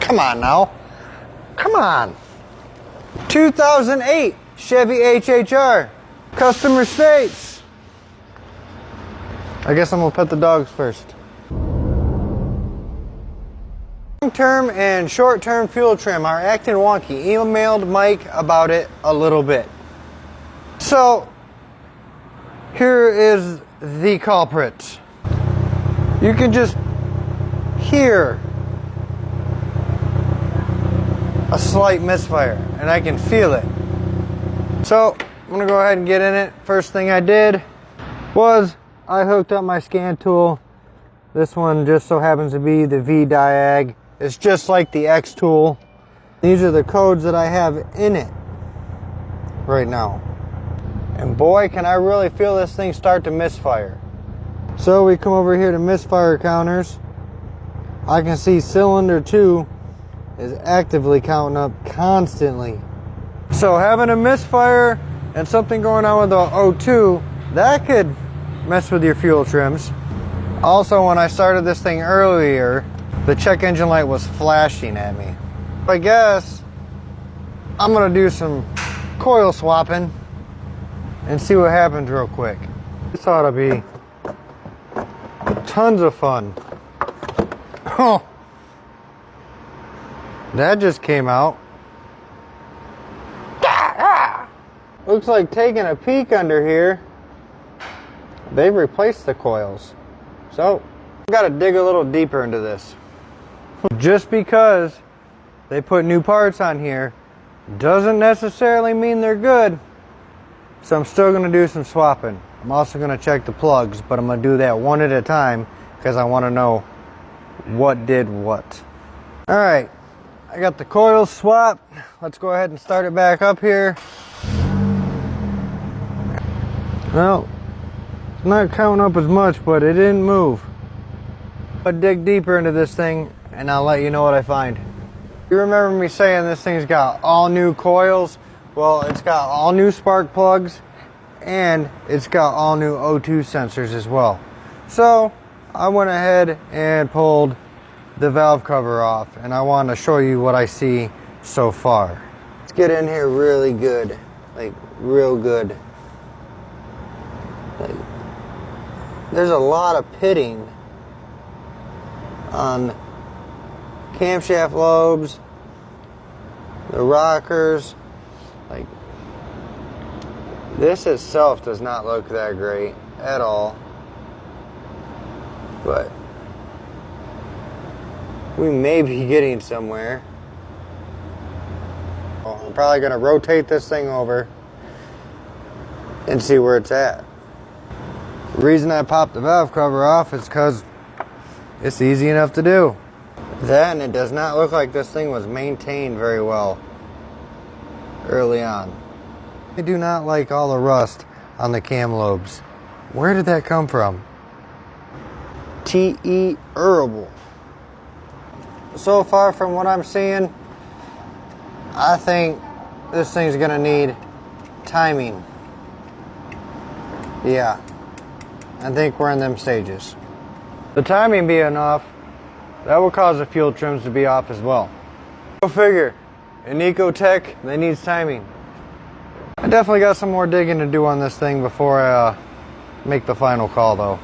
Come on now. Come on. 2008 Chevy HHR. Customer states. I guess I'm gonna pet the dogs first. Long-term and short-term fuel trim are acting wonky. Emailed Mike about it a little bit. So, here is the culprit. You can just hear a slight misfire, and I can feel it. So, I'm gonna go ahead and get in it. First thing I did was I hooked up my scan tool. This one just so happens to be the V-diag. It's just like the X tool. These are the codes that I have in it right now. And boy, can I really feel this thing start to misfire. So we come over here to misfire counters. I can see cylinder 2 is actively counting up constantly. So having a misfire and something going on with the O2, that could mess with your fuel trims. Also, when I started this thing earlier, the check engine light was flashing at me. I guess I'm gonna do some coil swapping and see what happens real quick. This ought to be tons of fun. Oh, that just came out. Looks like taking a peek under here, they've replaced the coils. So, I've got to dig a little deeper into this. Just because they put new parts on here doesn't necessarily mean they're good. So I'm still going to do some swapping. I'm also going to check the plugs, but I'm going to do that one at a time because I want to know what did what. Alright, I got the coils swapped. Let's go ahead and start it back up here. Well, it's not counting up as much, but it didn't move. I'll dig deeper into this thing and I'll let you know what I find. You remember me saying this thing's got all new coils? Well, it's got all new spark plugs and it's got all new O2 sensors as well. So I went ahead and pulled the valve cover off and I want to show you what I see so far. Let's get in here really good, like real good. Like, there's a lot of pitting on camshaft lobes, the rockers. Like, this itself does not look that great at all, but we may be getting somewhere. I'm probably going to rotate this thing over and see where it's at. The reason I popped the valve cover off is because it's easy enough to do. That, and it does not look like this thing was maintained very well early on. I do not like all the rust on the cam lobes. Where did that come from? TE Herbal. So far from what I'm seeing, I think this thing's gonna need timing. Yeah, I think we're in them stages. The timing being off, that will cause the fuel trims to be off as well. Go figure. In Ecotech, they needs timing. I definitely got some more digging to do on this thing before I make the final call though.